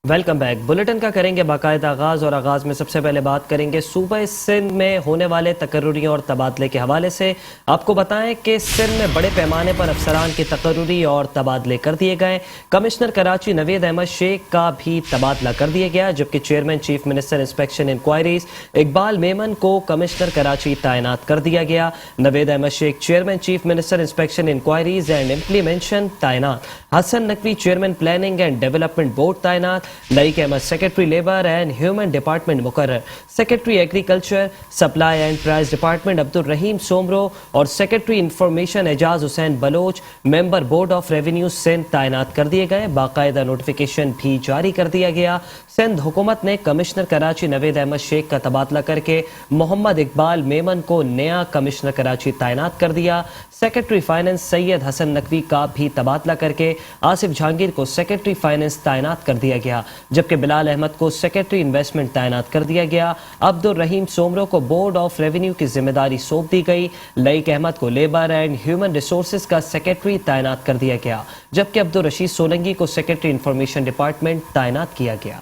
Welcome back. Bulletin का करेंगे बाकायदा आगाज़ और आगाज़ में सबसे पहले बात करेंगे सूबे सिंध में होने वाले तकर्रुरी और तबादले के हवाले से। आपको बताएं कि सिंध में बड़े पैमाने पर अफसरान की तकर्रुरी और तबादले कर दिए गए। कमिश्नर कराची नवीद अहमद शेख का भी तबादला कर दिया गया, जबकि chairman chief minister inspection inquiries Iqbal Memon को कमिश्नर कराची तैनात कर दिया गया। Naveed Ahmed Sheikh chairman chief minister inspection inquiries and implementation तैनात। Hasan Naqvi chairman planning and development board तैनात। Laeeq Ahmed secretary labour and human department मुकर्रर। Secretary agriculture supply and price department Abdul Rahim Soomro और secretary information Ejaz Hussain Baloch member board of revenue Sindh तैनात कर दिए गए। बाकायदा नोटिफिकेशन भी जारी कर दिया गया। सिंध हुकूमत ने कमिश्नर कराची नवीद अहमद शेख का तबादला करके मोहम्मद इकबाल मेमन को नया कमिश्नर कराची तैनात कर दिया। सेक्रेटरी फाइनेंस सैयद हसन नकवी का भी तबादला करके आसिफ जहांगीर को सेक्रेटरी फाइनेंस तैनात कर दिया गया, जबकि बिलाल अहमद को सेक्रेटरी इन्वेस्टमेंट तैनात कर दिया गया। अब्दुल रहीम सोमरो को बोर्ड ऑफ रेवेन्यू की जिम्मेदारी सौंप दी गई। लईक अहमद को लेबर एंड ह्यूमन रिसोर्सेज का सेक्रेटरी तैनात कर दिया गया, जबकि अब्दुल रशीद सोलंगी को सेक्रेटरी इंफॉर्मेशन डिपार्टमेंट तैनात किया गया।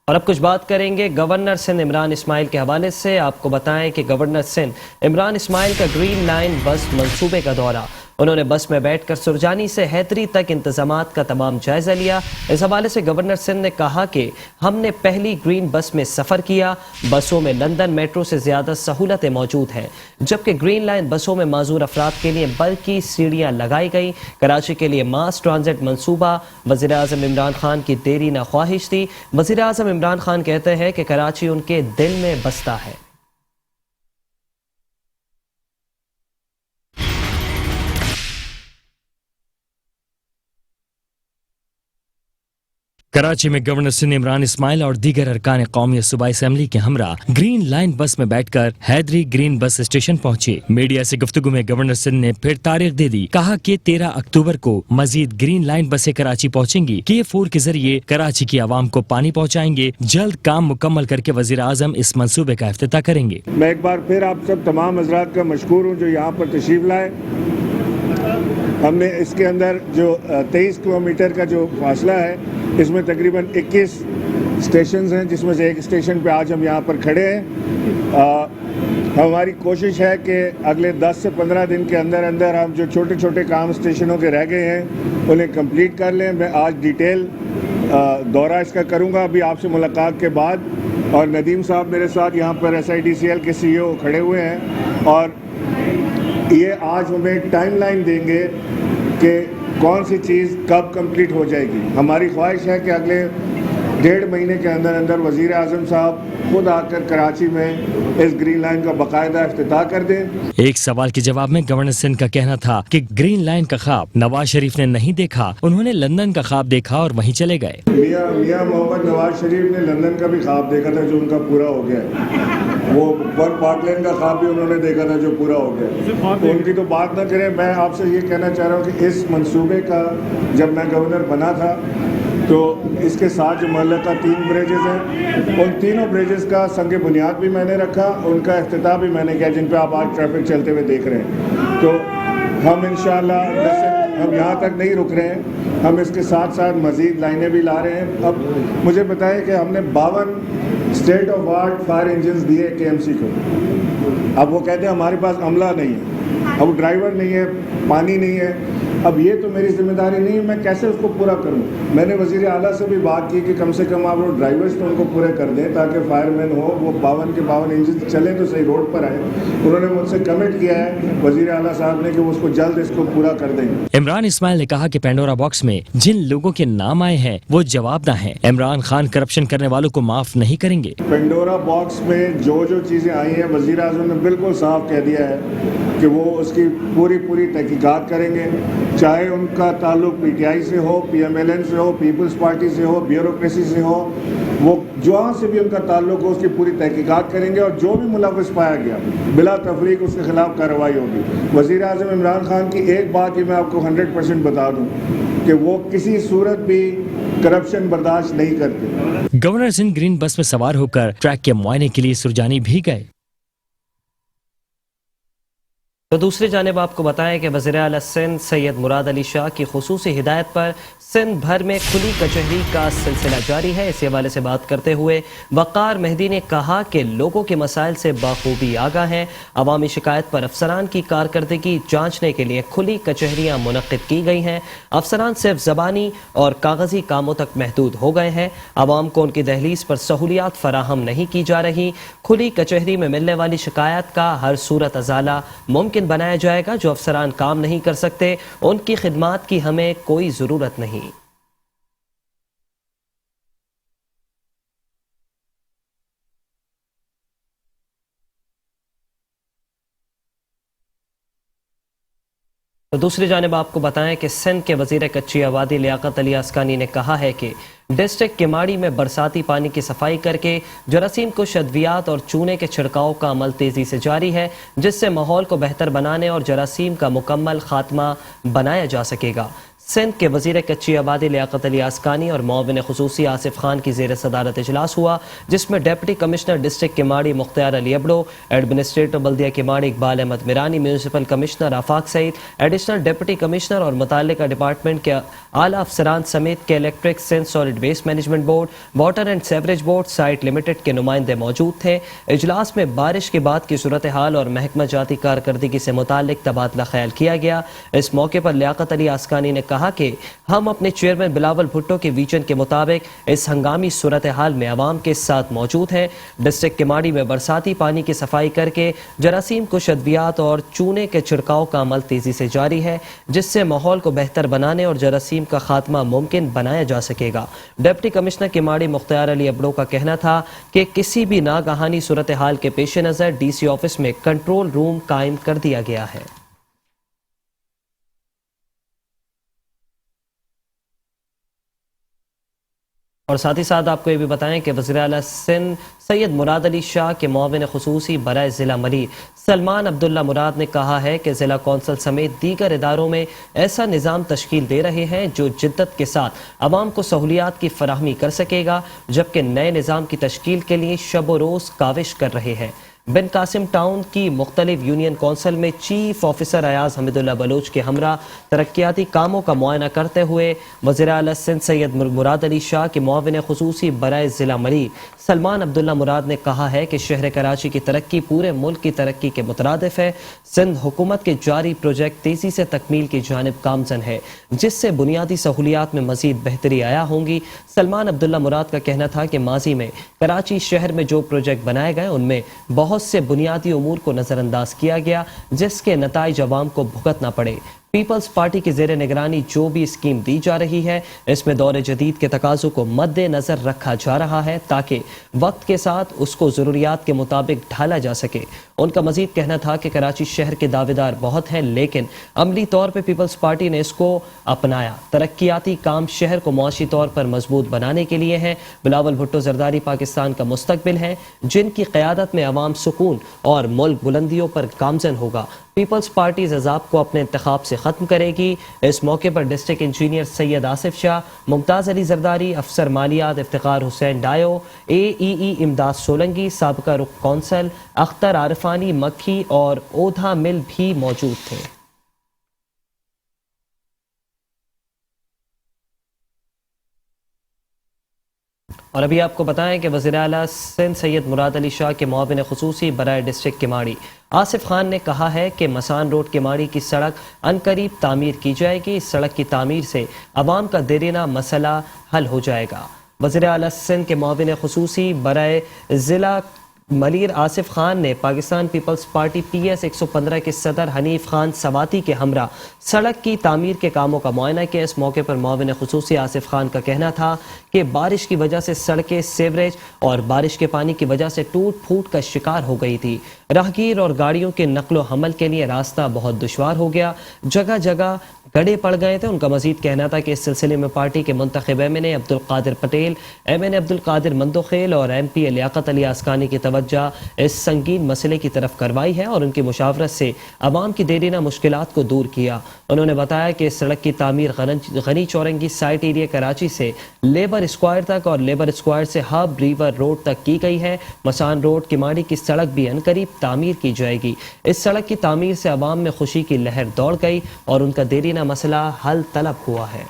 और अब कुछ बात करेंगे गवर्नर सिंध इमरान इस्माइल के हवाले से। आपको बताएं कि गवर्नर सिंध इमरान इस्माइल का ग्रीन लाइन बस मंसूबे का दौरा। उन्होंने बस में बैठकर सुरजानी से हैदरी तक इंतजामात का तमाम जायजा लिया। इस हवाले से गवर्नर सिंध ने कहा कि हमने पहली ग्रीन बस में सफ़र किया। बसों में लंदन मेट्रो से ज़्यादा सहूलतें मौजूद हैं, जबकि ग्रीन लाइन बसों में माजूर अफराद के लिए बल्कि सीढ़ियाँ लगाई गई। कराची के लिए मास ट्रांजिट मनसूबा वज़ीर आज़म इमरान खान की देरी न ख्वाहिश थी। वज़ीर आज़म इमरान खान कहते हैं कि कराची उनके दिल में बसता है। कराची में गवर्नर सिंध इमरान इस्माइल और दीगर अरकान कौमी सूबाई असेंबली के हमरा ग्रीन लाइन बस में बैठकर हैदरी ग्रीन बस स्टेशन पहुंचे। मीडिया से गुफ्तगू में गवर्नर सिंध ने फिर तारीख दे दी। कहा कि 13 अक्टूबर को मजीद ग्रीन लाइन बसें कराची पहुंचेंगी। K4 के जरिए कराची की आवाम को पानी पहुंचाएंगे। जल्द काम मुकम्मल करके वजीर आजम इस मंसूबे का इफ्तिताह करेंगे। मैं एक बार फिर आप सब तमाम हजरात का मशकूर हूँ जो यहाँ पर तशरीफ लाए। हमने इसके अंदर जो 23 किलोमीटर का जो फासला है, इसमें तकरीबन 21 स्टेशंस हैं, जिसमें से एक स्टेशन पे आज हम यहाँ पर खड़े हैं। हमारी कोशिश है कि अगले 10 से 15 दिन के अंदर अंदर हम जो छोटे छोटे काम स्टेशनों के रह गए हैं उन्हें कंप्लीट कर लें। मैं आज डिटेल दौरा इसका करूँगा अभी आपसे मुलाकात के बाद। और नदीम साहब मेरे साथ यहाँ पर SIDCL के CEO खड़े हुए हैं और ये आज हमें टाइमलाइन देंगे कि कौन सी चीज़ कब कंप्लीट हो जाएगी। हमारी ख्वाहिश है कि अगले 1.5 महीने के अंदर अंदर वज़ीर आज़म साहब खुद आकर कराची में इस ग्रीन लाइन का बाकायदा इफ्तिताह कर दें। एक सवाल के जवाब में गवर्नर सिंध का कहना था कि ग्रीन लाइन का ख्वाब नवाज शरीफ ने नहीं देखा, उन्होंने लंदन का ख्वाब देखा और वहीं चले गए। मियां मोहम्मद नवाज शरीफ ने लंदन का भी ख्वाब देखा था जो उनका पूरा हो गया। वो वन पार्टलैंड का ख्वाब भी उन्होंने देखा था जो पूरा हो गया। तो उनकी तो बात न करें। मैं आपसे ये कहना चाह रहा हूँ कि इस मंसूबे का जब मैं गवर्नर बना था तो इसके साथ जो मुअल्लका 3 ब्रिजेस हैं, उन तीनों ब्रिजेस का संग बुनियाद भी मैंने रखा, उनका इफ्तिताह भी मैंने किया, जिन पे आप आज ट्रैफिक चलते हुए देख रहे हैं। तो हम इंशाअल्लाह हम यहाँ तक नहीं रुक रहे हैं, हम इसके साथ साथ मज़ीद लाइनें भी ला रहे हैं। अब मुझे बताएं कि हमने 52 state of art fire engines दिए KMC को। अब वो कहते हैं हमारे पास अमला नहीं है, अब ड्राइवर नहीं है, पानी नहीं है। अब ये तो मेरी जिम्मेदारी नहीं है, मैं कैसे उसको पूरा करूं। मैंने वज़ीर आला से भी बात की कि कम से कम आप वो ड्राइवर्स तो उनको पूरे कर दें ताकि फायरमैन हो, वो 52 के 52 इंजन चले तो सही, रोड पर आए। उन्होंने मुझसे कमिट किया है वज़ीर आला साहब ने कि वो उसको जल्द इसको पूरा कर देंगे। इमरान इस्माइल ने कहा कि पेंडोरा बॉक्स में जिन लोगों के नाम आए हैं वो जवाबदार हैं। इमरान खान करप्शन करने वालों को माफ नहीं करेंगे। पेंडोरा बॉक्स में जो जो चीज़ें आई हैं वज़ीर आज़म ने बिल्कुल साफ कह दिया है कि वो उसकी पूरी तहकीकात करेंगे, चाहे उनका ताल्लुक PTI से हो, PMLN से हो, पीपल्स पार्टी से हो, ब्यूरोक्रेसी से हो, वो जहाँ से भी उनका ताल्लुक हो उसकी पूरी तहकीकात करेंगे और जो भी मुलव्वस पाया गया बिला तफरीक उसके खिलाफ कार्रवाई होगी। वज़ीर आज़म इमरान खान की एक बात ही मैं आपको 100% बता दूँ कि वो किसी सूरत भी करप्शन बर्दाश्त नहीं करते। गवर्नर सिंध ग्रीन बस में सवार होकर ट्रैक के मुआयने के लिए सुरजानी भी गए। تو دوسری جانب آپ کو بتائیں کہ وزیر اعلیٰ سندھ سید مراد علی شاہ کی خصوصی ہدایت پر سندھ بھر میں کھلی کچہری کا سلسلہ جاری ہے۔ اس حوالے سے بات کرتے ہوئے وقار مہدی نے کہا کہ لوگوں کے مسائل سے بخوبی آگاہ ہیں۔ عوامی شکایت پر افسران کی کارکردگی جانچنے کے لیے کھلی کچہریاں منعقد کی گئی ہیں۔ افسران صرف زبانی اور کاغذی کاموں تک محدود ہو گئے ہیں۔ عوام کو ان کی دہلیز پر سہولیات فراہم نہیں کی جا رہی۔ کھلی کچہری میں ملنے والی شکایات کا ہر صورت ازالہ ممکن بنایا جائے گا۔ جو افسران کام نہیں کر سکتے ان کی خدمات کی ہمیں کوئی ضرورت نہیں۔ تو دوسری جانب آپ کو بتائیں کہ سندھ کے وزیر کچی آبادی لیاقت علی اسکانی نے کہا ہے کہ ڈسٹرکٹ کیماڑی میں برساتی پانی کی صفائی کر کے جراثیم کش ادویات اور چونے کے چھڑکاؤ کا عمل تیزی سے جاری ہے، جس سے ماحول کو بہتر بنانے اور جراثیم کا مکمل خاتمہ بنایا جا سکے گا۔ سندھ کے وزیر کچی آبادی لیاقت علی اسکانی اور معاون خصوصی آصف خان کی زیر صدارت اجلاس ہوا، جس میں deputy commissioner district Keamari Mukhtar Ali Abro, administrator بلدیہ Keamari Iqbal Ahmed Mirani, municipal commissioner Afaq Saeed, additional deputy commissioner اور متعلقہ ڈپارٹمنٹ کے اعلیٰ افسران سمیت K electric Sindh solid waste management board, water and sewerage board site limited کے نمائندے موجود تھے۔ اجلاس میں بارش کے بعد کی صورتحال اور محکمہ جاتی کارکردگی سے متعلق تبادلہ خیال کیا گیا۔ اس موقع پر لیاقت علی اسکانی نے کہا کہ ہم اپنے چیئرمین بلاول بھٹو کے ویژن کے مطابق اس ہنگامی صورتحال میں عوام کے ساتھ موجود ہیں۔ ڈسٹرکٹ کیماڑی میں برساتی پانی کی صفائی کر کے جراثیم کش ادویات اور چونے کے چھڑکاؤ کا عمل تیزی سے جاری ہے، جس سے ماحول کو بہتر بنانے اور جراثیم کا خاتمہ ممکن بنایا جا سکے گا۔ ڈپٹی کمشنر کیماڑی مختار علی ابڑو کا کہنا تھا کہ کسی بھی ناگہانی صورتحال کے پیش نظر ڈی سی آفس میں کنٹرول روم قائم کر دیا گیا ہے۔ اور ساتھ ہی ساتھ آپ کو یہ بھی بتائیں کہ وزیر اعلیٰ سندھ سید مراد علی شاہ کے معاون خصوصی برائے ضلع ملیر سلمان عبداللہ مراد نے کہا ہے کہ ضلع کونسل سمیت دیگر اداروں میں ایسا نظام تشکیل دے رہے ہیں جو جدت کے ساتھ عوام کو سہولیات کی فراہمی کر سکے گا، جبکہ نئے نظام کی تشکیل کے لیے شب و روز کاوش کر رہے ہیں۔ بن قاسم ٹاؤن کی مختلف یونین کونسل میں چیف آفیسر ایاز حمید اللہ بلوچ کے ہمراہ ترقیاتی کاموں کا معائنہ کرتے ہوئے وزیر اعلیٰ سندھ سید مراد علی شاہ کے معاون خصوصی برائے ضلع ملیر سلمان عبداللہ مراد نے کہا ہے کہ شہر کراچی کی ترقی پورے ملک کی ترقی کے مترادف ہے۔ سندھ حکومت کے جاری پروجیکٹ تیزی سے تکمیل کی جانب گامزن ہے، جس سے بنیادی سہولیات میں مزید بہتری آیا ہوں گی۔ سلمان عبداللہ مراد کا کہنا تھا کہ ماضی میں کراچی شہر میں جو پروجیکٹ بنائے گئے ان میں بہت سے بنیادی امور کو نظر انداز کیا گیا، جس کے نتائج عوام کو بھگتنا پڑے۔ پیپلز پارٹی کی زیر نگرانی جو بھی اسکیم دی جا رہی ہے، اس میں دور جدید کے تقاضوں کو مد نظر رکھا جا رہا ہے تاکہ وقت کے ساتھ اس کو ضروریات کے مطابق ڈھالا جا سکے۔ ان کا مزید کہنا تھا کہ کراچی شہر کے دعوے دار بہت ہیں، لیکن عملی طور پہ پیپلز پارٹی نے اس کو اپنایا۔ ترقیاتی کام شہر کو معاشی طور پر مضبوط بنانے کے لیے ہیں۔ بلاول بھٹو زرداری پاکستان کا مستقبل ہیں، جن کی قیادت میں عوام سکون اور ملک بلندیوں پر گامزن ہوگا۔ پیپلز پارٹی عذاب کو اپنے انتخاب سے ختم کرے گی۔ اس موقع پر ڈسٹرکٹ انجینئر سید آصف شاہ، ممتاز علی زرداری، افسر مالیات افتخار حسین ڈائیو، AEE امداد سولنگی، سابقہ رکن کونسل اختر عارفانی مکھی اور اودھا مل بھی موجود تھے۔ اور ابھی آپ کو بتائیں کہ وزیر اعلیٰ سندھ سید مراد علی شاہ کے معاون خصوصی برائے ڈسٹرکٹ کیماڑی آصف خان نے کہا ہے کہ مسان روڈ کیماڑی کی سڑک عنقریب تعمیر کی جائے گی۔ اس سڑک کی تعمیر سے عوام کا دیرینہ مسئلہ حل ہو جائے گا۔ وزیر اعلیٰ سندھ کے معاون خصوصی برائے ضلع ملیر آصف خان نے پاکستان پیپلز پارٹی PS 115 کے صدر حنیف خان سواتی کے ہمراہ سڑک کی تعمیر کے کاموں کا معائنہ کیا۔ اس موقع پر معاون خصوصی آصف خان کا کہنا تھا کہ بارش کی وجہ سے سڑکیں سیوریج اور بارش کے پانی کی وجہ سے ٹوٹ پھوٹ کا شکار ہو گئی تھی۔ راہگیر اور گاڑیوں کے نقل و حمل کے لیے راستہ بہت دشوار ہو گیا۔ جگہ جگہ गड़े पड़ गए थे। उनका मजीद कहना था कि इस सिलसिले में पार्टी के मुंतखब MNA अब्दुल कादिर पटेल, MNA अब्दुल कादिर मंदोखेल और MP लियाकत अली आस्कानी की तवज्जो इस संगीन मसले की तरफ करवाई है और उनकी मुशावरत से अवाम की देरीना मुश्किलात को दूर किया। उन्होंने बताया कि इस सड़क की तामीर गनी चौरंगी साइट एरिया कराची से लेबर स्क्वायर तक और लेबर स्क्वायर से हब रिवर रोड तक की गई है। मसान रोड किमाड़ी की सड़क भी अनकरीब तामीर की जाएगी। इस सड़क की तामीर से अवाम में खुशी की लहर दौड़ गई और उनका देरीना मसला हल तलब हुआ है।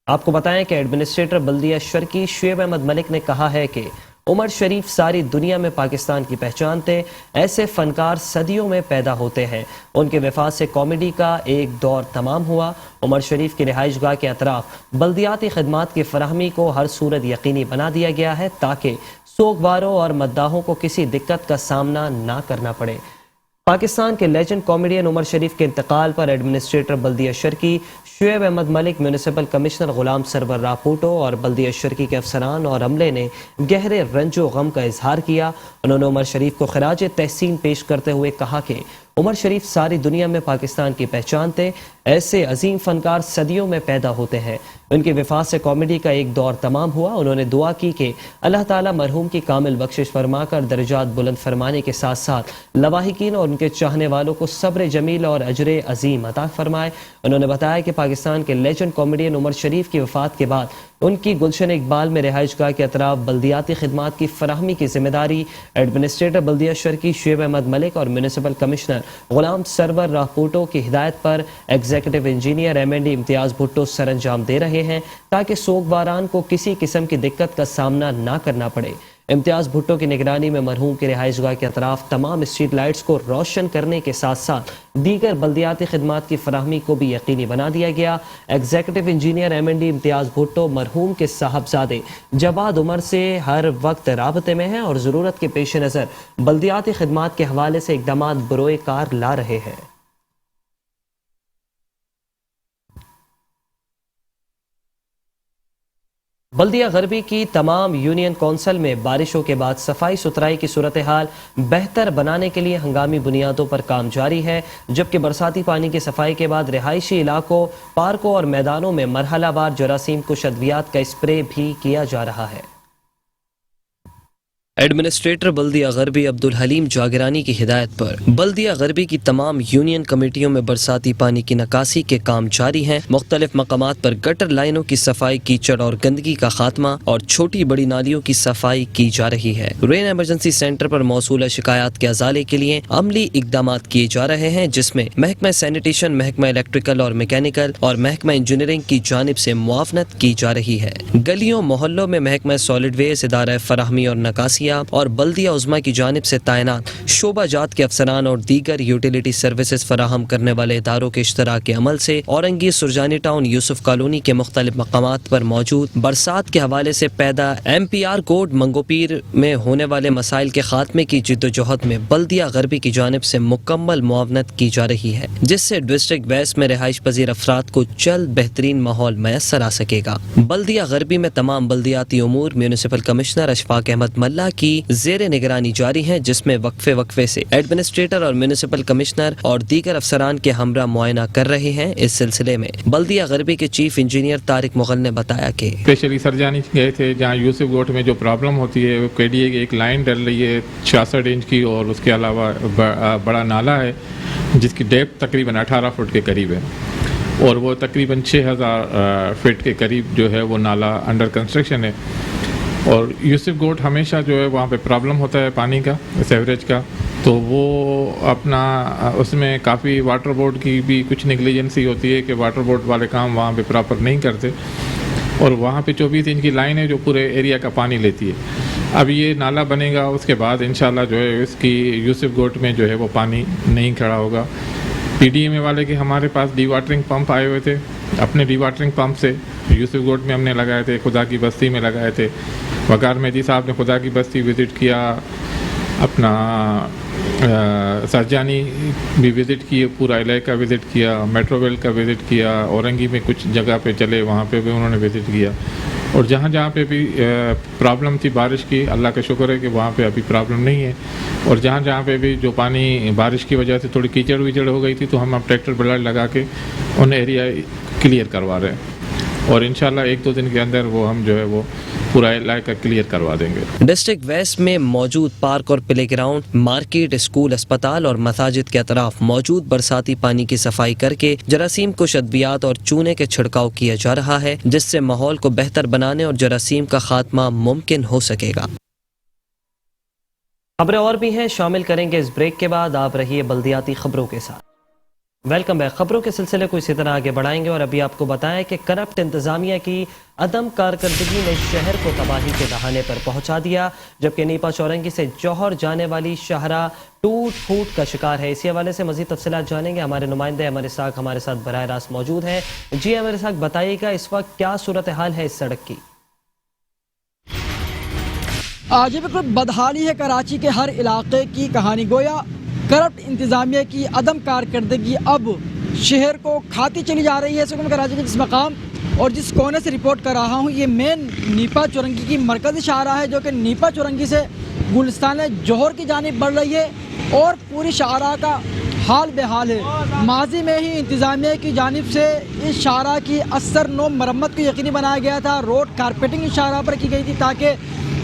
आपको बताएं कि एडमिनिस्ट्रेटर बल्दिया शर्की शुएब अहमद मलिक ने कहा है कि उमर शरीफ सारी दुनिया में पाकिस्तान की पहचान थे। ऐसे फनकार सदियों में पैदा होते हैं। उनके वफात से कॉमेडी का एक दौर तमाम हुआ। उमर शरीफ की रिहाइशगाह के अतराफ बल्दियाती खदमात की फराहमी को हर सूरत यकीनी बना दिया गया है ताकि सोगवारों और मद्दाहों को किसी दिक्कत का सामना ना करना पड़े। पाकिस्तान के लेजेंड कॉमेडियन उमर शरीफ के इंतकाल पर एडमिनिस्ट्रेटर बल्दिया शर्की, शुएब अहमद मलिक, म्यूनिसिपल कमिश्नर गुलाम सरवर रापूटो और बल्दिया शर्की के अफसरान और अमले ने गहरे रंजो गम का इजहार किया। उन्होंने उमर शरीफ को खराज तहसीन पेश करते हुए कहा कि उमर शरीफ सारी दुनिया में पाकिस्तान की पहचान थे। ऐसे अजीम फनकार सदियों में पैदा होते हैं। उनकी वफात से कॉमेडी का एक दौर तमाम हुआ। उन्होंने दुआ की कि अल्लाह ताला मरहूम की कामिल बख्शिश फरमाकर दर्जात बुलंद फरमाने के साथ साथ लवाहिकीन और उनके चाहने वालों को सब्र जमील और अजर अजीम अता फरमाए। उन्होंने बताया कि पाकिस्तान के लेजेंड कॉमेडियन उमर शरीफ की वफात के बाद उनकी गुलशन इकबाल में रिहाइशगाह के अतराफ बल्दियाती खिदमात की फराहमी की जिम्मेदारी एडमिनिस्ट्रेटर बल्दिया शर्की शुएब अहमद मलिक और म्यूनिसिपल कमिश्नर गुलाम सरवर रापूटो की हिदायत पर executive engineer MND Imtiaz Bhutto sir अंजाम दे रहे हैं ताकि सोगवारान को किसी किस्म की दिक्कत का सामना ना करना पड़े। इम्तियाज भुट्टो की निगरानी में मरहूम की रिहाइशगाह के अतराफ तमाम स्ट्रीट लाइट्स को रोशन करने के साथ साथ दीगर बल्दियाती खिदमात की फराहमी को भी यकीनी बना दिया गया। Executive engineer MND Imtiaz Bhutto मरहूम के साहबजादे जवाद उमर से हर वक्त राबते में हैं और ज़रूरत के पेश नज़र बल्दियाती खिदमात के हवाले से इक़दामात बरोए कार ला रहे हैं। बल्दिया गरबी की तमाम यूनियन कौंसिल में बारिशों के बाद सफाई सुथराई की सूरत हाल बेहतर बनाने के लिए हंगामी बुनियादों पर काम जारी है, जबकि बरसाती पानी की सफाई के बाद रिहायशी इलाकों, पार्कों और मैदानों में मरहलावार जरासीम कुश अद्वियात का स्प्रे भी किया जा रहा है। एडमिनिस्ट्रेटर बल्दिया गरबी अब्दुल हलीम जागरानी की हिदायत पर बल्दिया गरबी की तमाम यूनियन कमेटियों में बरसाती पानी की निकासी के काम जारी हैं। मुख्तलिफ मकामात पर गटर लाइनों की सफाई, कीचड़ और गंदगी का खात्मा और छोटी बड़ी नालियों की सफाई की जा रही है। रेन इमरजेंसी सेंटर पर मौसूला शिकायत के अजाले के लिए अमली इकदामात किए जा रहे हैं, जिसमें महकमा सैनिटेशन, महकमा इलेक्ट्रिकल और मैकेनिकल और महकमा इंजीनियरिंग की जानिब से मुआवनत की जा रही है। गलियों मोहल्लों में महकमा सॉलिड वेस्ट, इदारा फराहमी और नकासिया और बल्दिया उज़्मा की जानिब से तैनात शोबा जात के अफसरान और दीगर यूटिलिटी सर्विसेज फराहम करने वाले इदारों के इश्तराक के अमल से औरंगी, सुरजानी टाउन, यूसुफ कॉलोनी के मुख्तलिफ मकामात पर मौजूद बरसात के हवाले से पैदा MPR कोड मंगोपीर में होने वाले मसाइल के खात्मे की जिद्दोजहद में बल्दिया गरबी की जानिब से मुकम्मल मुआवनत की जा रही है, जिससे डिस्ट्रिक्ट वेस्ट में रिहाइश पजीर अफराद को जल्द बेहतरीन माहौल मैसर आ सकेगा। बल्दिया गरबी में तमाम बल्दियाती उमूर म्यूनिसिपल कमिश्नर अशफाक अहमद मल्ला की ज़ेर निगरानी जारी है, जिसमें वक्फे वक्फे से एडमिनिस्ट्रेटर और म्यूनिसिपल कमिश्नर और दीगर अफसरान के हमरा मुआयना कर रहे हैं। इस सिलसिले में बल्दिया गरबी के चीफ इंजीनियर तारिक मुगल ने बताया कि स्पेशली सरजानी गए थे, जहाँ यूसुफ गोट में जो प्रॉब्लम होती है, KDA की एक लाइन डल रही है 66 इंच की और उसके अलावा बड़ा नाला है जिसकी डेप्थ तकरीबन 18 फुट के करीब है और वो तकरीबन 6000 फीट के करीब जो है वो नाला अंडर कंस्ट्रक्शन है। और यूसुफ गोट हमेशा जो है वहाँ पे प्रॉब्लम होता है पानी का, सेवरेज का, तो वो अपना उसमें काफ़ी वाटर बोर्ड की भी कुछ नेग्लिजेंसी होती है कि वाटर बोर्ड वाले काम वहाँ पे प्रॉपर नहीं करते और वहाँ पे 24 इंच की लाइन है जो पूरे एरिया का पानी लेती है। अब ये नाला बनेगा, उसके बाद इंशाल्लाह जो है इसकी यूसुफ गोट में जो है वो पानी नहीं खड़ा होगा। PDMA वाले के हमारे पास डीवाटरिंग पंप आए हुए थे, अपने डीवाटरिंग पंप से यूसुफ गोट में हमने लगाए थे, खुदा की बस्ती में लगाए थे। वकार मेहदी साहब ने खुदा की बस्ती विज़िट किया, अपना सरजानी भी विज़िट किए, पूरा इलाका विज़िट किया, मेट्रोवेल का विज़िट किया, औरंगी में कुछ जगह पे चले वहाँ पे भी उन्होंने विज़िट किया। اور جہاں جہاں پہ بھی پرابلم تھی بارش کی، اللہ کا شکر ہے کہ وہاں پہ ابھی پرابلم نہیں ہے. اور جہاں جہاں پہ بھی جو پانی بارش کی وجہ سے تھوڑی کیچڑ ویچڑ ہو گئی تھی تو ہم اب ٹریکٹر بلڈ لگا کے ان ایریا کلیئر کروا رہے ہیں. اور انشاءاللہ 1-2 دن کے اندر وہ ہم جو ہے وہ پورا علاقہ کلیئر کروا دیں گے. ڈسٹرکٹ ویسٹ میں موجود پارک اور پلے گراؤنڈ، مارکیٹ، اسکول، اسپتال اور مساجد کے اطراف موجود برساتی پانی کی صفائی کر کے جراثیم کش ادویات اور چونے کے چھڑکاؤ کیا جا رہا ہے، جس سے ماحول کو بہتر بنانے اور جراثیم کا خاتمہ ممکن ہو سکے گا. خبریں اور بھی ہیں، شامل کریں گے اس بریک کے بعد. آپ رہیے بلدیاتی خبروں کے ساتھ. Welcome back. خبروں کے سلسلے کو اسی طرح آگے بڑھائیں گے اور ابھی آپ کو بتائیں کہ کرپٹ انتظامیہ کی عدم کارکردگی نے شہر کو تباہی کے دہانے پر پہنچا دیا، جبکہ نیپا چورنگی سے جوہر جانے والی شاہراہ ٹوٹ پھوٹ کا شکار ہے. اسی حوالے سے مزید تفصیلات جانیں گے. ہمارے نمائندے امر اسحاق ہمارے ساتھ براہ راست موجود ہیں. جی امر اسحاق، بتائیے گا اس وقت کیا صورتحال ہے اس سڑک کی؟ آج بالکل بدحالی ہے کراچی کے ہر علاقے کی کہانی. گویا کرپٹ انتظامیہ کی عدم کارکردگی اب شہر کو کھاتی چلی جا رہی ہے. اس وقت میں کراچی کے جس مقام اور جس کونے سے رپورٹ کر رہا ہوں، یہ مین نیپا چورنگی کی مرکزی شاہراہ ہے، جو کہ نیپا چورنگی سے گلستان جوہر کی جانب بڑھ رہی ہے اور پوری شاہراہ کا حال بے حال ہے. ماضی میں ہی انتظامیہ کی جانب سے اس شاہراہ کی اثر نو مرمت کو یقینی بنایا گیا تھا. روڈ کارپیٹنگ اس شاہراہ پر کی گئی تھی تاکہ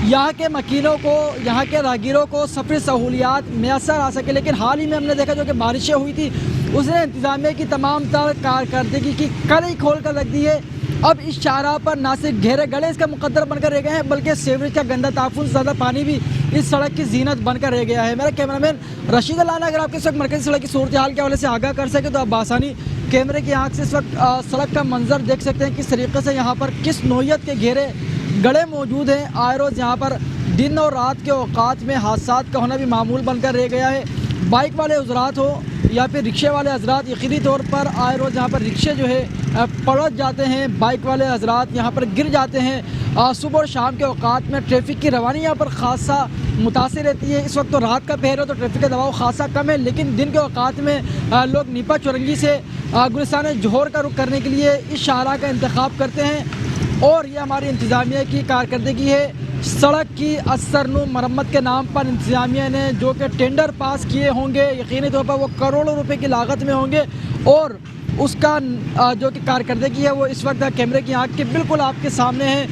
یہاں کے مکینوں کو، یہاں کے راہگیروں کو سفری سہولیات میسر آ سکے. لیکن حال ہی میں ہم نے دیکھا جو کہ بارشیں ہوئی تھی، اس نے انتظامیہ کی تمام تر کارکردگی کی کڑی کھول کر رکھ دی ہے. اب اس شاہراہ پر نہ صرف گہرے گڑھے اس کا مقدر بن کر رہ گئے ہیں، بلکہ سیوریج کا گندا تعفن زیادہ پانی بھی اس سڑک کی زینت بن کر رہ گیا ہے. میرا کیمرہ مین رشید علانہ اگر آپ کے اس وقت مرکزی سڑک کی صورتحال کے حوالے سے آگاہ کر سکے تو آپ بآسانی کیمرے کی آنکھ سے اس وقت سڑک کا منظر دیکھ سکتے ہیں، کس طریقے سے یہاں پر کس نوعیت کے گہرے گڑھے موجود ہیں. آئے روز یہاں پر دن اور رات کے اوقات میں حادثات کا ہونا بھی معمول بن کر رہ گیا ہے. بائک والے حضرات ہو یا پھر رکشے والے حضرات، یقینی طور پر آئے روز یہاں پر رکشے جو ہے پلٹ جاتے ہیں، بائک والے حضرات یہاں پر گر جاتے ہیں. صبح اور شام کے اوقات میں ٹریفک کی روانی یہاں پر خاصا متاثر رہتی ہے. اس وقت تو رات کا پہر ہے تو ٹریفک کا دباؤ خاصا کم ہے، لیکن دن کے اوقات میں لوگ نیپا چورنگی سے گلستان جوہر کا رخ کرنے کے لیے اس شاہراہ کا انتخاب کرتے ہیں. اور یہ ہماری انتظامیہ کی کارکردگی ہے. سڑک کی اثر نو مرمت کے نام پر انتظامیہ نے جو کہ ٹینڈر پاس کیے ہوں گے، یقینی طور پر وہ کروڑوں روپے کی لاگت میں ہوں گے، اور اس کا جو کہ کارکردگی ہے وہ اس وقت کیمرے کی آنکھ کے بالکل آپ کے سامنے ہے.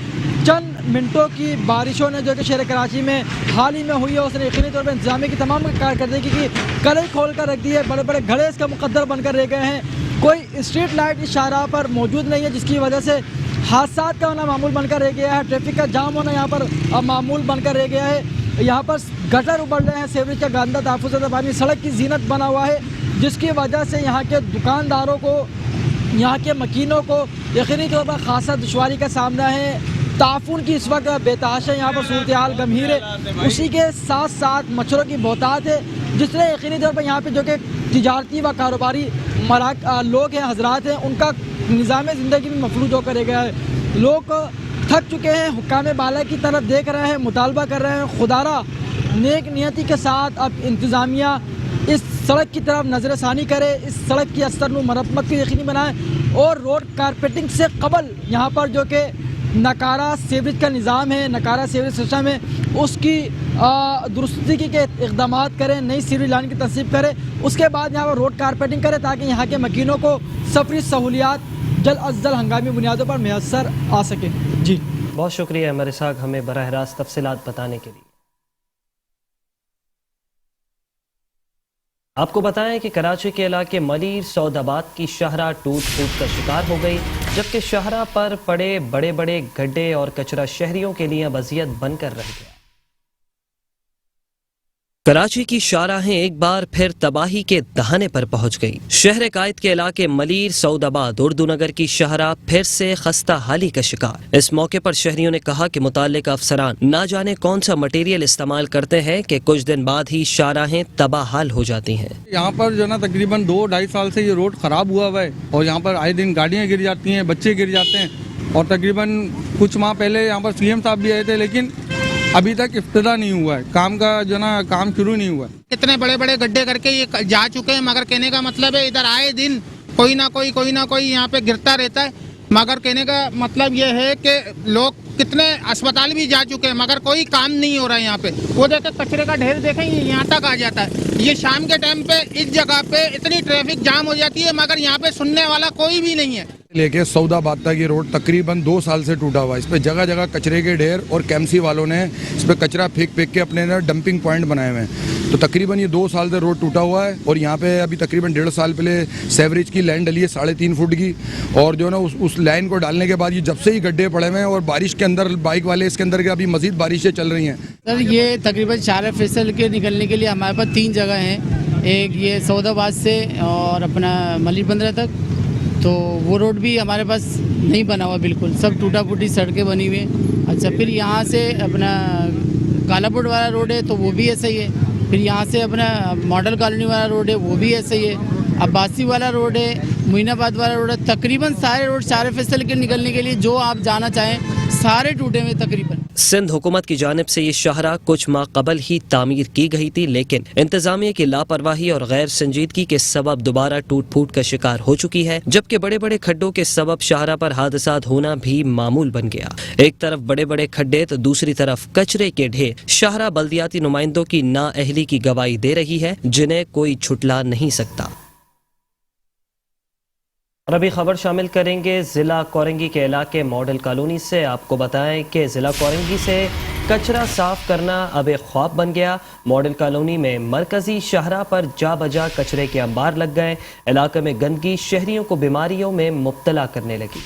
چند منٹوں کی بارشوں نے جو کہ شہر کراچی میں حال ہی میں ہوئی ہے، اس نے یقینی طور پر انتظامیہ کی تمام کارکردگی کی کڑی کھول کر رکھ دی ہے. بڑے بڑے گھڑے اس کا مقدر بن کر رہ گئے ہیں. کوئی اسٹریٹ لائٹ اس شاہراہ پر موجود نہیں ہے، جس کی وجہ سے حادثات کا ہونا معمول بن کر رہ گیا ہے. ٹریفک کا جام ہونا یہاں پر معمول بن کر رہ گیا ہے. یہاں پر گٹر ابل رہے ہیں، سیوریج کا گندا تحفظ زدہ پانی سڑک کی زینت بنا ہوا ہے، جس کی وجہ سے یہاں کے دکانداروں کو، یہاں کے مکینوں کو یقینی طور پر خاصا دشواری کا سامنا ہے. تعفن کی اس وقت بے تحاشا یہاں پر صورتحال گمبھیر ہے. اسی کے ساتھ ساتھ مچھروں کی بہتات ہے، جس نے یقینی طور پر یہاں پہ جو کہ تجارتی و کاروباری لوگ ہیں، حضرات ہیں، ان کا نظام زندگی بھی مفلوج ہو کر رہ گیا ہے. لوگ تھک چکے ہیں، حکام بالا کی طرف دیکھ رہے ہیں، مطالبہ کر رہے ہیں خدارہ نیک نیتی کے ساتھ اب انتظامیہ اس سڑک کی طرف نظر ثانی کرے، اس سڑک کی اثر نو مرمت کو یقینی بنائے، اور روڈ کارپیٹنگ سے قبل یہاں پر جو کہ نکارہ سیوریج کا نظام ہے، نکارہ سیوریج سسٹم ہے، اس کی درستگی کے اقدامات کریں، نئی سیوریج لائن کی تنصیب کریں. اس کے بعد یہاں پر روڈ کارپیٹنگ کریں تاکہ یہاں کے مکینوں کو سفری سہولیات جلد از جلد ہنگامی بنیادوں پر میسر آ سکے. جی بہت شکریہ امر اسحاق ہمیں براہ راست تفصیلات بتانے کے لیے. آپ کو بتائیں کہ کراچی کے علاقے ملیر سعود آباد کی شاہراہ ٹوٹ پھوٹ کا شکار ہو گئی، جبکہ شاہراہ پر پڑے بڑے بڑے گڈھے اور کچرا شہریوں کے لیے اذیت بن کر رہ گیا. کراچی کی شاہراہیں ایک بار پھر تباہی کے دہانے پر پہنچ گئی. شہر قائد کے علاقے ملیر سعود آباد اردو نگر کی شاہراہ پھر سے خستہ حالی کا شکار. اس موقع پر شہریوں نے کہا کہ متعلقہ افسران نہ جانے کون سا مٹیریل استعمال کرتے ہیں کہ کچھ دن بعد ہی شاہراہیں تباہ حال ہو جاتی ہیں. یہاں پر جو نا تقریباً 2-2.5 سال سے یہ روڈ خراب ہوا ہوا ہے، اور یہاں پر آئے دن گاڑیاں گر جاتی ہیں، بچے گر جاتے ہیں. اور تقریباً کچھ ماہ پہلے یہاں پر CM صاحب بھی آئے تھے، لیکن ابھی تک افتتاح نہیں ہوا ہے، کام کا جو نا کام شروع نہیں ہوا ہے. اتنے بڑے بڑے گڈھے کر کے یہ جا چکے ہیں، مگر کہنے کا مطلب ہے ادھر آئے دن کوئی نہ کوئی یہاں پہ گرتا رہتا ہے. مگر کہنے کا مطلب یہ ہے کہ لوگ कितने अस्पताल भी जा चुके हैं मगर कोई काम नहीं हो रहा है यहाँ पे। वो देखे कचरे का ढेर देखें ये यहाँ तक आ जाता है। ये शाम के टाइम पे इस जगह पे इतनी ट्रैफिक जाम हो जाती है मगर यहाँ पे सुनने वाला कोई भी नहीं है। लेके सौदाबाद तक ये रोड तकरीबन 2 साल से टूटा हुआ है। इस पे जगह जगह कचरे के ढेर और केएमसी वालों ने इस पे कचरा फेंक के अपने ना डंपिंग पॉइंट बनाए हुए हैं। तो तकरीबन ये 2 साल से रोड टूटा हुआ है और यहाँ पे अभी तकरीबन 1.5 साल पहले सेवरेज की लाइन डली है 3.5 फुट की, और जो है ना उस लाइन को डालने के बाद ये जब से ही गड्ढे पड़े हुए हैं और बारिश के अंदर बाइक वाले इसके अंदर के अभी मजीद बारिशें चल रही हैं। सर ये तकरीबन 4 फीसद के निकलने के लिए हमारे पास 3 जगह हैं। एक ये सौदाबाद से और अपना मलिक बंदरा तक, तो वो रोड भी हमारे पास नहीं बना हुआ, बिल्कुल सब टूटा फूटी सड़कें बनी हुई हैं। अच्छा, फिर यहाँ से अपना कालापुर वाला रोड है तो वो भी ऐसा ही है। फिर यहाँ से अपना मॉडल कॉलोनी वाला रोड है वो भी ऐसा ही है। अब्बासी वाला रोड है, मोइनाबाद वाला रोड है, तकरीबन सारे रोड 4 फीसद के निकलने के लिए जो आप जाना चाहें सारे टूटे हुए तकरीबन। सिंध हुकूमत की जानिब से ये शाहरा कुछ माह कबल ही तामीर की गई थी, लेकिन इंतजामिया की लापरवाही और गैर संजीदगी के सबब दोबारा टूट फूट का शिकार हो चुकी है, जबकि बड़े बड़े खड्डों के सबब शाहरा पर हादसात होना भी मामूल बन गया। एक तरफ बड़े बड़े खड्डे तो दूसरी तरफ कचरे के ढेर शाहरा बल्दियाती नुमाइंदों की नाअहली की गवाही दे रही है, जिन्हें कोई छुटला नहीं सकता। और अभी खबर शामिल करेंगे ज़िला कोरंगी के इलाके मॉडल कॉलोनी से। आपको बताएं कि ज़िला कोरंगी से कचरा साफ करना अब एक ख्वाब बन गया। मॉडल कॉलोनी में मरकजी शाहरा पर जा बजा कचरे के अंबार लग गए। इलाके में गंदगी शहरियों को बीमारियों में मुब्तला करने लगी।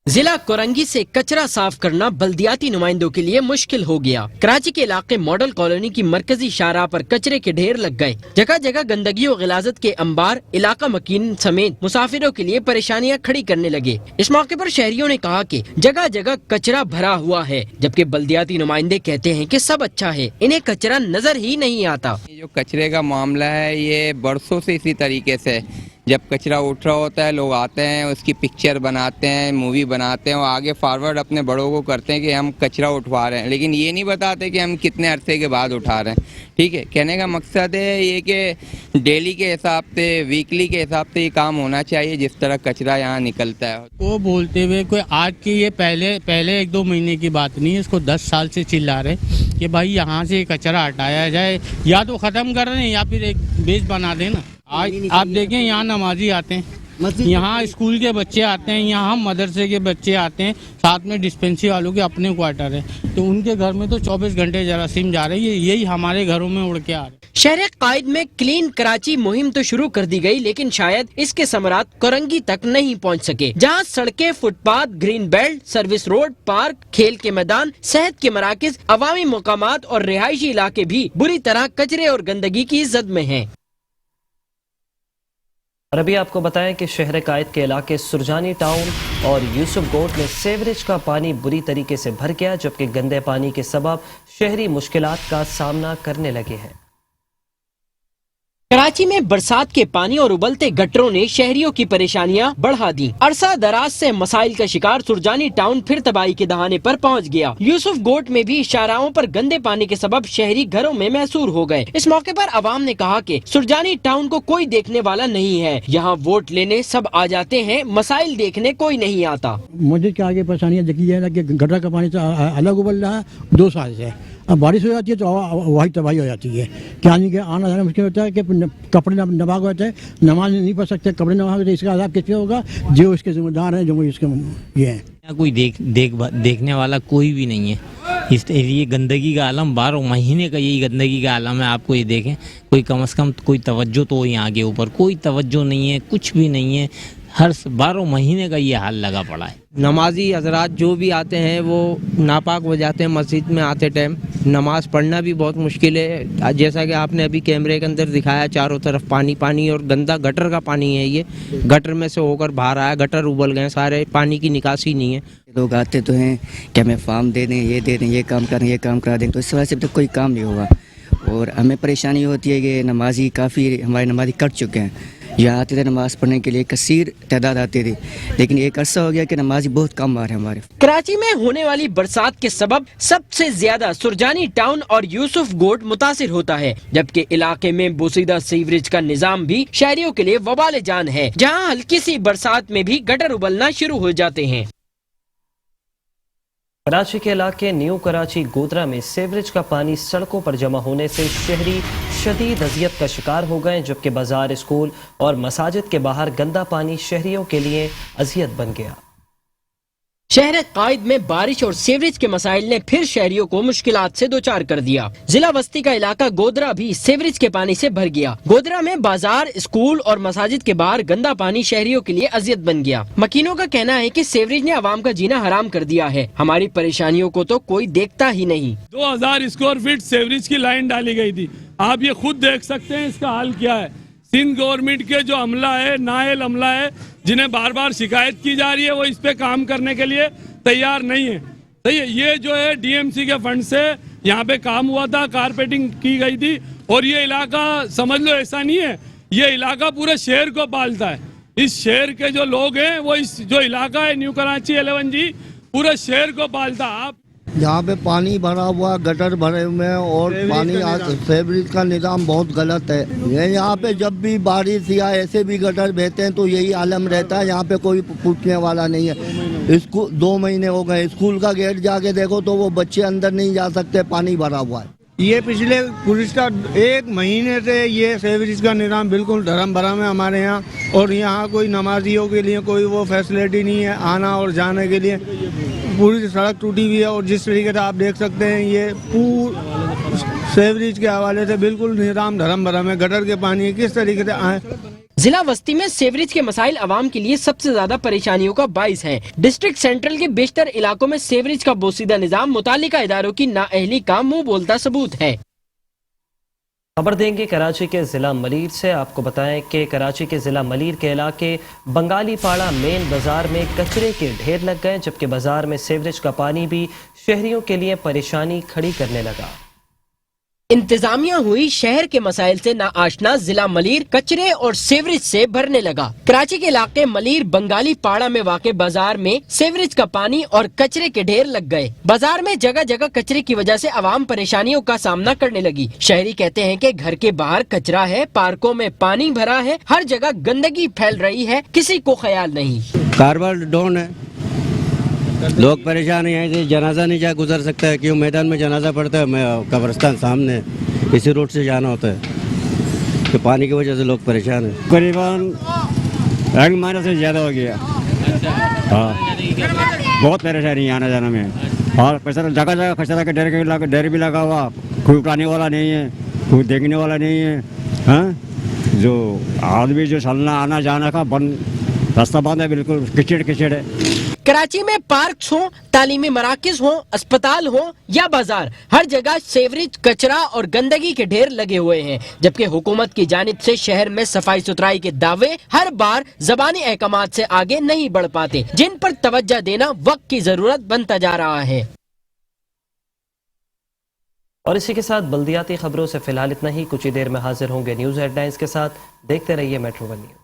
जिला कोरंगी से कचरा साफ करना बल्दियाती नुमाइंदों के लिए मुश्किल हो गया। कराची के इलाके मॉडल कॉलोनी की मरकजी शाहराह पर कचरे के ढेर लग गए। जगह जगह गंदगी और गिलाजत के अंबार इलाका मकीन समेत मुसाफिरों के लिए परेशानियां खड़ी करने लगे। इस मौके पर शहरियों ने कहा कि जगह जगह कचरा भरा हुआ है, जबकि बल्दियाती नुमाइंदे कहते हैं कि सब अच्छा है, इन्हें कचरा नजर ही नहीं आता। ये जो कचरे का मामला है ये बरसों से इसी तरीके से, जब कचरा उठ रहा होता है लोग आते हैं उसकी पिक्चर बनाते हैं, मूवी बनाते हैं और आगे फॉरवर्ड अपने बड़ों को करते हैं कि हम कचरा उठवा रहे हैं, लेकिन ये नहीं बताते कि हम कितने अरसे के बाद उठा रहे हैं। ठीक है, कहने का मकसद है ये कि डेली के हिसाब से, वीकली के हिसाब से ये काम होना चाहिए जिस तरह कचरा यहाँ निकलता है। वो बोलते हुए कोई आज की ये पहले 1-2 महीने की बात नहीं है, इसको 10 साल से चिल्ला रहे कि भाई यहाँ से कचरा हटाया जाए, या तो ख़त्म कर रहे हैं या फिर एक बेस बना देना। आज आप देखें यहाँ नमाजी आते हैं, यहाँ स्कूल के बच्चे आते हैं, यहाँ मदरसे के बच्चे आते हैं, साथ में डिस्पेंसरी वालों के अपने क्वार्टर है, तो उनके घर में तो 24 घंटे जरासीम जा रही है, यही हमारे घरों में उड़ के आ रहे हैं। शहर कायद में क्लीन कराची मुहिम तो शुरू कर दी गई, लेकिन शायद इसके समरात कोरंगी तक नहीं पहुंच सके, जहां सड़कें, footpath, green belt, service road, park, खेल के मैदान, सेहत के मराकज, अवामी मकामात और रिहायशी इलाके भी बुरी तरह कचरे और गंदगी की जद में हैं। और अभी आपको बताएं कि शहर कायद के इलाके सुरजानी टाउन और यूसुफ गोट में सीवरेज का पानी बुरी तरीके से भर गया, जबकि गंदे पानी के सबब शहरी मुश्किलात का सामना करने लगे हैं। कराची में बरसात के पानी और उबलते गटरों ने शहरियों की परेशानियां बढ़ा दी। अरसा दराज से मसाइल का शिकार सुरजानी टाउन फिर तबाही के दहाने पर पहुंच गया। यूसुफ गोट में भी शाहराहों पर गंदे पानी के सबब शहरी घरों में महसूर हो गए। इस मौके पर अवाम ने कहा कि सुरजानी टाउन को कोई देखने वाला नहीं है, यहाँ वोट लेने सब आ जाते हैं, मसाइल देखने कोई नहीं आता। मस्जिद के आगे परेशानियाँ देखी है कि गटर का पानी अलग उबल रहा है 2 साल से। अब बारिश हो जाती है तो वही तबाही हो जाती है, क्या नहीं कि आना जाना मुश्किल होता है कि कपड़े नबाग होते हैं, नमाज नहीं पढ़ सकते, कपड़े नबाग होते, इसका आज़ाब किसके होगा? जो इसके जिम्मेदार हैं, जो इसके ये हैं। कोई देखने वाला कोई भी नहीं है। ये गंदगी का आलम 12 महीने का यही गंदगी का आलम है। आपको ये देखें, कोई कम से कम कोई तवज्जो तो यहाँ के ऊपर कोई तवज्जो नहीं है, कुछ भी नहीं है। हर 12 महीने का ये हाल लगा पड़ा है। नमाजी हजरात जो भी आते हैं वो नापाक हो जाते हैं मस्जिद में आते टाइम, नमाज पढ़ना भी बहुत मुश्किल है। जैसा कि आपने अभी कैमरे के अंदर दिखाया, चारों तरफ पानी पानी और गंदा गटर का पानी है। ये गटर में से होकर बाहर आया, गटर उबल गए सारे, पानी की निकासी नहीं है। लोग आते तो हैं कि हमें फार्म दे दें, ये दे दें, ये काम करें, ये काम करा दें, तो इस वजह से तो कोई काम नहीं होगा। और हमें परेशानी होती है कि नमाजी काफ़ी हमारे नमाजी कट चुके हैं। यहाँ आते थे नमाज पढ़ने के लिए, कसीर तादाद आती थी, लेकिन एक अरसा हो गया कि नमाजी बहुत कम आ रहे हैं हमारे। कराची में होने वाली बरसात के सबब सबसे ज्यादा सुरजानी टाउन और यूसुफ गोट मुतासिर होता है, जबकि इलाके में बोसीदा सीवरेज का निजाम भी शहरियों के लिए वबाल जान है, जहाँ हल्की सी बरसात में भी गटर उबलना शुरू हो जाते हैं। कराची के इलाके न्यू कराची गोदरा में सीवरेज का पानी सड़कों पर जमा होने से शहरी शदीद अजियत का शिकार हो गए, जबकि बाजार, स्कूल और मसाजिद के बाहर गंदा पानी शहरियों के लिए अजियत बन गया। शहर कायद में बारिश और सीवरेज के मसाइल ने फिर शहरियों को मुश्किलात से दो चार कर दिया। जिला वस्ती का इलाका गोदरा भी सीवरेज के पानी से भर गया। गोदरा में बाजार, स्कूल और मसाजिद के बाहर गंदा पानी शहरियों के लिए अजियत बन गया। मकीनों का कहना है कि सीवरेज ने आवाम का जीना हराम कर दिया है। हमारी परेशानियों को तो कोई देखता ही नहीं। 2000 स्क्वायर फीट सीवरेज की लाइन डाली गई थी। आप ये खुद देख सकते हैं इसका हाल क्या है। सिंध गवर्नमेंट के जो अमला है, नायल अमला है, जिन्हें बार बार शिकायत की जा रही है, वो इस पे काम करने के लिए तैयार नहीं है। सही है, ये जो है डीएमसी के फंड से यहाँ पे काम हुआ था, कारपेटिंग की गई थी और ये इलाका समझ लो ऐसा नहीं है, ये इलाका पूरे शहर को पालता है। इस शहर के जो लोग हैं वो इस जो इलाका है न्यू कराची 11G पूरे शहर को पालता। आप यहाँ पे पानी भरा हुआ, गटर भरे हुए हैं और पानी सीवरेज का निज़ाम बहुत गलत है। ये यहाँ पे जब भी बारिश या ऐसे भी गटर बहते हैं तो यही आलम रहता है, यहाँ पे कोई पूछने वाला नहीं है। स्कूल 2 महीने हो गए, स्कूल का गेट जाके देखो तो वो बच्चे अंदर नहीं जा सकते, पानी भरा हुआ है। ये पिछले गुज़िश्ता 1 महीने से ये सीवरेज का निज़ाम बिल्कुल धर्म भरम है हमारे यहाँ, और यहाँ कोई नमाजियों के लिए कोई वो फैसिलिटी नहीं है आना और जाने के लिए। पूरी सड़क टूटी हुई है और जिस तरीके से आप देख सकते हैं ये सीवरेज के हवाले से बिल्कुल निज़ाम धर्म भरम है। गटर के पानी किस तरीके से आए। जिला वस्ती में सीवरेज के मसाइल आवाम के लिए सबसे ज्यादा परेशानियों का बाइस है। डिस्ट्रिक्ट सेंट्रल के बेशतर इलाकों में सीवरेज का बोसीदा निजाम मुतालिका इदारों की नाअहली का मुंह बोलता सबूत है। खबर देंगे कराची के जिला मलीर से। आपको बताएं कि कराची के जिला मलीर के इलाके बंगाली पाड़ा मेन बाजार में कचरे के ढेर लग गए, जबकि बाजार में सीवरेज का पानी भी शहरियों के लिए परेशानी खड़ी करने लगा। इंतजामिया हुई शहर के मसाइल से नाआशना जिला मलीर कचरे और सीवरेज से भरने लगा। कराची के इलाके मलीर बंगाली पाड़ा में वाक़े बाजार में सीवरेज का पानी और कचरे के ढेर लग गए। बाजार में जगह जगह कचरे की वजह से आवाम परेशानियों का सामना करने लगी। शहरी कहते हैं कि घर के बाहर कचरा है, पार्कों में पानी भरा है, हर जगह गंदगी फैल रही है, किसी को ख्याल नहीं। कारोबार डाउन है, लोग परेशान हैं। यहाँ से जनाजा नहीं जा गुजर सकता है, क्यों मैदान में जनाजा पड़ता है, मैं कब्रिस्तान सामने इसी रोड से जाना होता है, तो पानी की वजह से लोग परेशान हैं। करीबन 1 महीने से ज़्यादा हो गया। हाँ, बहुत परेशानी है आना जाना में। और कचरा जगह जगह कचरा का डर भी लगा हुआ, कोई उठाने वाला नहीं है, कोई देखने वाला नहीं है। हाँ, जो आदमी जो चलना आना जाना का बंद, रास्ता बंद है, बिल्कुल कीचड़ है। कराची में पार्क्स हो, तालीमी मराकज हो, अस्पताल हो या बाजार, हर जगह सीवरेज, कचरा और गंदगी के ढेर लगे हुए हैं, जबकि हुकूमत की जानिब से शहर में सफाई सुथराई के दावे हर बार ज़बानी अहकामात से आगे नहीं बढ़ पाते, जिन पर तवज्जो देना वक्त की जरूरत बनता जा रहा है। और इसी के साथ बल्दियाती खबरों से फिलहाल इतना ही। कुछ ही देर में हाजिर होंगे न्यूज़ हेडलाइंस के साथ। देखते रहिए मेट्रो 1 न्यूज़।